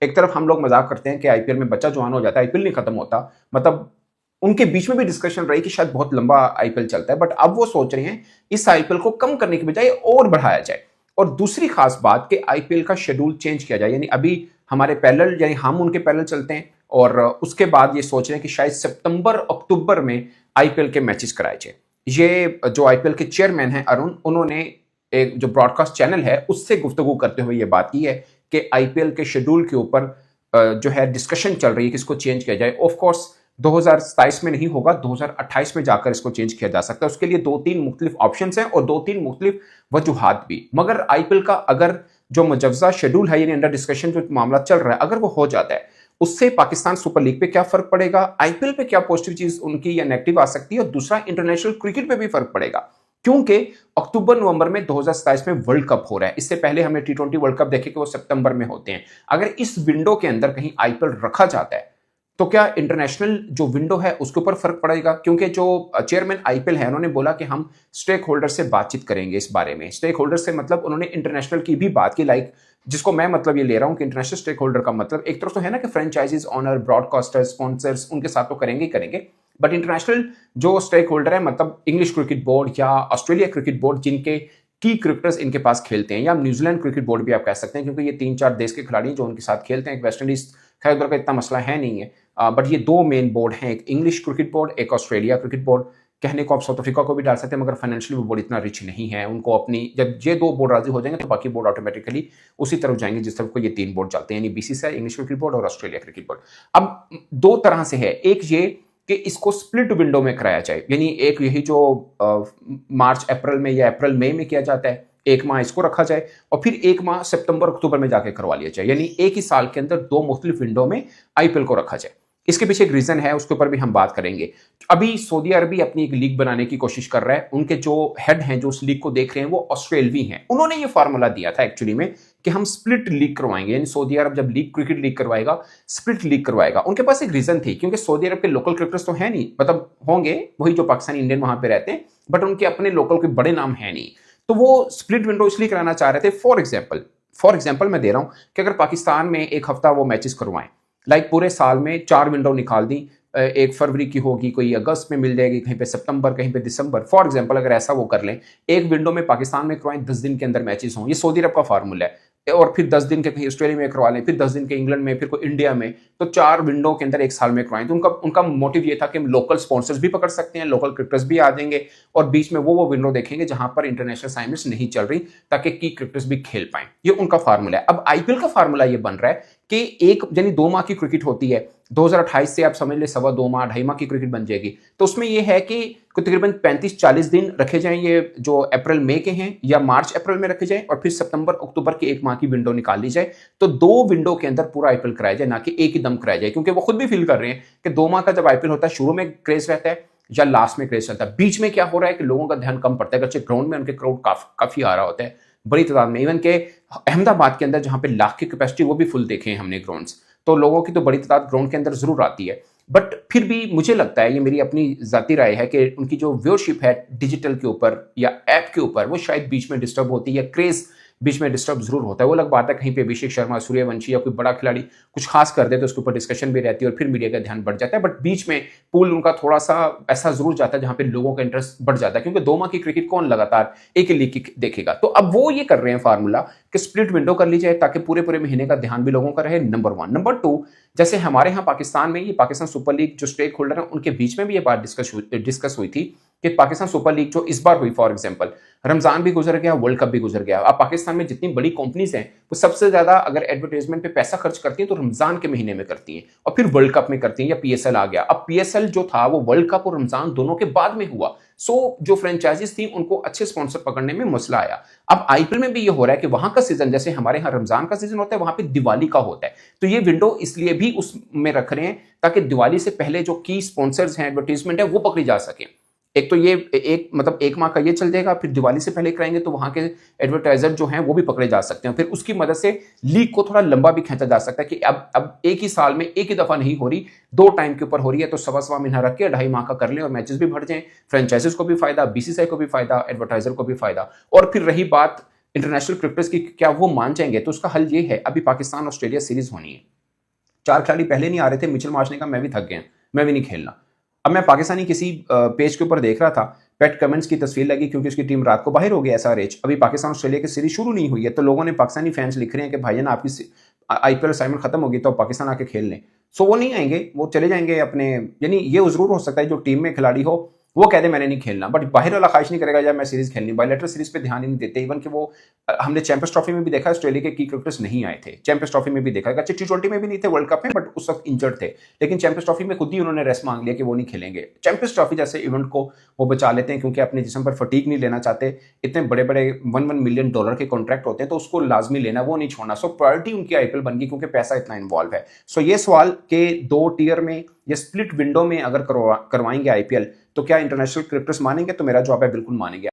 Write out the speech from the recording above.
एक तरफ हम लोग मजाक करते हैं कि आईपीएल में बच्चा जवान हो जाता है, आईपीएल नहीं खत्म होता, मतलब उनके बीच में भी डिस्कशन रही कि शायद बहुत लंबा आईपीएल चलता है, बट अब वो सोच रहे हैं इस आईपीएल को कम करने की बजाय और बढ़ाया जाए। और दूसरी खास बात कि आईपीएल का शेड्यूल चेंज किया जाए, यानी अभी हमारे पैरेलल, यानी हम उनके पैरेलल चलते हैं, और उसके बाद ये सोच रहे हैं कि शायद सितंबर अक्टूबर में आईपीएल के मैचेस कराए जाए। ये जो आईपीएल के चेयरमैन हैं अरुण, उन्होंने एक जो ब्रॉडकास्ट चैनल है उससे गुफ्तगू करते हुए ये बात की है कि आईपीएल के शेड्यूल के ऊपर जो है डिस्कशन चल रही है कि इसको चेंज किया जाए। ऑफ कोर्स 2027 में नहीं होगा, 2028 में जाकर इसको चेंज किया जा सकता है। उसके लिए दो तीन मुख्तलिफ ऑप्शन हैं और दो तीन मुख्तलिफ वजूहात भी। मगर आईपीएल का अगर जो मुजव्जा शेड्यूल है, यानी अंडर डिस्कशन जो मामला चल रहा है, अगर वो हो जाता है, उससे पाकिस्तान सुपर लीग पे क्या फर्क पड़ेगा, आईपीएल पे क्या पॉजिटिव चीज उनकी या नेगेटिव आ सकती है, और दूसरा इंटरनेशनल क्रिकेट पे भी फर्क पड़ेगा। क्योंकि अक्टूबर नवंबर में 2027 में वर्ल्ड कप हो रहा है। इससे पहले हमने टी20 वर्ल्ड कप देखे कि वो सितंबर में होते हैं। अगर इस विंडो के अंदर कहीं आईपीएल रखा जाता है तो क्या इंटरनेशनल जो विंडो है उसके ऊपर फर्क पड़ेगा? क्योंकि जो चेयरमैन आईपीएल है उन्होंने बोला कि हम स्टेक होल्डर से बातचीत करेंगे इस बारे में। स्टेक होल्डर से मतलब उन्होंने इंटरनेशनल की भी बात की, लाइक जिसको मैं मतलब ये ले रहा हूं कि इंटरनेशनल स्टेक होल्डर का मतलब एक तरफ तो है ना कि फ्रेंचाइजीज ऑनर, ब्रॉडकास्टर्स, स्पॉन्सर्स, उनके साथ तो करेंगे ही करेंगे, बट इंटरनेशनल जो स्टेक होल्डर है मतलब इंग्लिश क्रिकेट बोर्ड या ऑस्ट्रेलिया क्रिकेट बोर्ड, जिनके की क्रिकेटर्स इनके पास खेलते हैं, या न्यूजीलैंड क्रिकेट बोर्ड भी आप कह सकते हैं, क्योंकि ये 3-4 देश के खिलाड़ी जो उनके साथ खेलते हैं। एक वेस्ट इंडीज, खैर उधर का इतना मसला है नहीं है, बट ये दो मेन बोर्ड हैं, एक इंग्लिश क्रिकेट बोर्ड, एक ऑस्ट्रेलिया क्रिकेट बोर्ड। कहने को आप साउथ अफ्रीका को भी डाल सकते हैं, मगर फाइनेंशियली वो बोर्ड इतना रिच नहीं है। उनको अपनी, जब ये दो बोर्ड राजी हो जाएंगे तो बाकी बोर्ड ऑटोमेटिकली उसी तरफ जाएंगे जिस तरफ को ये तीन बोर्ड चलते हैं, यानी बीसीसीआई, इंग्लिश क्रिकेट बोर्ड और ऑस्ट्रेलिया क्रिकेट बोर्ड। अब दो तरह से है, एक ये कि इसको स्प्लिट विंडो में कराया जाए, यानी एक यही जो मार्च अप्रैल में या अप्रैल मई में किया जाता है, एक माह इसको रखा जाए और फिर एक माह सितंबर अक्टूबर में जाके करवा लिया जाए, यानी एक ही साल के अंदर दो मुख्तलिफ विंडो में आईपीएल को रखा जाए। इसके पीछे एक रीजन है, उसके ऊपर भी हम बात करेंगे। अभी सऊदी अरबी अपनी एक लीग बनाने की कोशिश कर रहा है। उनके जो हेड हैं जो उस लीग को देख रहे हैं वो ऑस्ट्रेलवी हैं। उन्होंने ये फार्मूला दिया था एक्चुअली में कि हम स्प्लिट लीग करवाएंगे, यानी सऊदी अरब जब लीग क्रिकेट लीग करवाएगा, स्प्लिट लीग करवाएगा। उनके पास एक रीजन थी, क्योंकि सऊदी अरब के लोकल क्रिकेटर्स तो है नहीं, मतलब होंगे वही जो पाकिस्तानी इंडियन वहां पे रहते हैं, बट उनके अपने लोकल के बड़े नाम है नहीं। तो वो स्प्लिट विंडो इसलिए कराना चाह रहे थे। फॉर एग्जाम्पल मैं दे रहा हूं कि अगर पाकिस्तान में एक हफ्ता वो मैचेस करवाएं, लाइक पूरे साल में 4 विंडो निकाल दी, एक फरवरी की होगी, कोई अगस्त में मिल जाएगी, कहीं पे सितंबर, कहीं पे दिसंबर, फॉर एग्जांपल अगर ऐसा वो कर लें, एक विंडो में पाकिस्तान में करवाएं, 10 दिन के अंदर मैचेस हों, ये सऊदी अरब का फार्मूला है। और फिर 10 दिन के कहीं ऑस्ट्रेलिया में करवा लें, फिर 10 दिन के इंग्लैंड में, फिर कोई इंडिया में, तो 4 विंडो के अंदर एक साल में करवाएं। तो उनका उनका मोटिव ये था कि हम लोकल स्पॉन्सर्स भी पकड़ सकते हैं, लोकल क्रिकेटर्स भी आ जाएंगे, और बीच में वो विंडो देखेंगे जहां पर इंटरनेशनल असाइनमेंट्स नहीं चल रही, ताकि की क्रिकेटर्स भी खेल पाएं। ये उनका फार्मूला है। अब आईपीएल का फार्मूला ये बन रहा है कि एक, यानी 2 माह की क्रिकेट होती है, 2028 से आप समझ ले 2.25 माह, 2.5 माह की क्रिकेट बन जाएगी। तो उसमें यह है कि तकरीबन 35-40 दिन रखे जाएं, ये जो अप्रैल मई के हैं, या मार्च अप्रैल में रखे जाएं, और फिर सितंबर अक्टूबर की एक माह की विंडो निकाल ली जाए। तो दो विंडो के अंदर पूरा आईपीएल कराया जाए, ना कि एक ही दम कराया जाए, क्योंकि वो खुद भी फील कर रहे हैं कि 2 माह का जब आईपीएल होता है, शुरू में क्रेज रहता है या लास्ट में क्रेज रहता है, बीच में क्या हो रहा है कि लोगों का ध्यान कम पड़ता है। अच्छे ग्राउंड में उनके क्राउड काफी आ रहा होता है बड़ी तादाद में। इवन के अहमदाबाद के अंदर जहां पे लाख की कैपेसिटी, वो भी फुल देखे हैं हमने ग्राउंड्स, तो लोगों की तो बड़ी तादाद ग्राउंड के अंदर जरूर आती है। बट फिर भी मुझे लगता है, ये मेरी अपनी जाती राय है, कि उनकी जो व्यूअरशिप है डिजिटल के ऊपर या ऐप के ऊपर, वो शायद बीच में डिस्टर्ब होती है, क्रेज बीच में डिस्टर्ब जरूर होता है। वो अलग बात है, कहीं पे अभिषेक शर्मा, सूर्यवंशी या कोई बड़ा खिलाड़ी कुछ खास कर दे तो उसके ऊपर डिस्कशन भी रहती है और फिर मीडिया का ध्यान बढ़ जाता है। बट बीच में पूल उनका थोड़ा सा ऐसा जरूर जाता है जहां पे लोगों का इंटरेस्ट बढ़ जाता है, क्योंकि 2 माह की क्रिकेट कौन लगातार एक ही लीग की देखेगा। तो अब वो ये कर रहे हैं फार्मूला कि स्प्लिट विंडो कर ली जाए, ताकि पूरे पूरे महीने का ध्यान भी लोगों का रहे, नंबर 1। नंबर 2, जैसे हमारे यहाँ पाकिस्तान में, ये पाकिस्तान सुपर लीग जो स्टेक होल्डर है उनके बीच में भी ये बात डिस्कस हुई थी कि पाकिस्तान सुपर लीग जो इस बार हुई, फॉर एग्जांपल रमजान भी गुजर गया, वर्ल्ड कप भी गुजर गया। अब पाकिस्तान में जितनी बड़ी कंपनीज हैं वो सबसे ज्यादा अगर एडवर्टाइजमेंट पे पैसा खर्च करती हैं तो रमजान के महीने में करती हैं, और फिर वर्ल्ड कप में करती हैं, या पीएसएल आ गया। अब पीएसएल जो था वो वर्ल्ड कप और रमजान दोनों के बाद में हुआ। सो जो फ्रेंचाइजीज थी उनको अच्छे स्पॉन्सर पकड़ने में मसला आया। अब आईपीएल में भी ये हो रहा है कि वहां का सीजन, जैसे हमारे यहाँ रमजान का सीजन होता है, वहां पे दिवाली का होता है। तो ये विंडो इसलिए भी उसमें रख रहे हैं ताकि दिवाली से पहले जो की स्पॉन्सर्स हैं, एडवर्टीजमेंट है, वो पकड़ी जा सके। एक तो ये एक मतलब एक माह का ये चल जाएगा, फिर दिवाली से पहले कराएंगे तो वहां के एडवर्टाइजर जो हैं वो भी पकड़े जा सकते हैं। फिर उसकी मदद से लीग को थोड़ा लंबा भी खींचा जा सकता है कि अब एक ही साल में एक ही दफा नहीं हो रही, 2 टाइम के ऊपर हो रही है, तो 1.25 महीना रख के 2.5 माह का कर लें और मैचेस भी बढ़ जाएं। फ्रेंचाइजीज को भी फायदा, बीसीसीआई को भी फायदा, एडवर्टाइजर को भी फायदा। और फिर रही बात इंटरनेशनल क्रिकेटर्स की क्या वो मान जाएंगे? तो उसका हल ये है, अभी पाकिस्तान ऑस्ट्रेलिया सीरीज होनी है। 4 खिलाड़ी पहले नहीं आ रहे थे, मिचेल मार्श ने कहा मैं भी थक गया, मैं भी नहीं खेलना। अब मैं पाकिस्तानी किसी पेज के ऊपर देख रहा था, पैट कमिंस की तस्वीर लगी क्योंकि उसकी टीम रात को बाहर हो गई एसआरएच, अभी पाकिस्तान ऑस्ट्रेलिया की सीरीज शुरू नहीं हुई है, तो लोगों ने, पाकिस्तानी फैंस लिख रहे हैं कि भाई ना आपकी आईपीएल असाइनमेंट खत्म होगी तो पाकिस्तान आके खेल लें। सो वो नहीं आएंगे, वो चले जाएंगे अपने, यानी ये जरूर हो सकता है जो टीम में खिलाड़ी हो वो कहते मैंने नहीं खेलना, बट बाहर वाला ख्वाहिश नहीं करेगा यार मैं सीरीज खेलनी। बायलैटरल सीरीज पे ध्यान ही नहीं देते, इवन कि वो हमने चैंपियंस ट्रॉफी में भी देखा ऑस्ट्रेलिया के की क्रिकेटर्स नहीं आए थे, चैंपियंस ट्रॉफी में भी देखा, अच्छा T20 में भी नहीं थे वर्ल्ड कप में, बट उस वक्त इंजर्ड थे, लेकिन चैंपियंस ट्रॉफी में खुद ही उन्होंने रेस्ट मांग लिया कि वो नहीं खेलेंगे। चैंपियंस ट्रॉफी जैसे इवेंट को वो बचा लेते हैं क्योंकि अपने जिस्म पर फटीक नहीं लेना चाहते, इतने बड़े बड़े $1 मिलियन के कॉन्ट्रैक्ट होते हैं तो उसको लाजमी लेना, वो नहीं छोड़ना। सो प्रायोरिटी उनकी आईपीएल बन गई क्योंकि पैसा इतना इन्वॉल्व है। सो ये सवाल के 2 टियर में या स्प्लिट विंडो में अगर करवाएंगे आईपीएल तो क्या इंटरनेशनल क्रिकेटर्स मानेंगे? तो मेरा जवाब है बिल्कुल मानेंगे।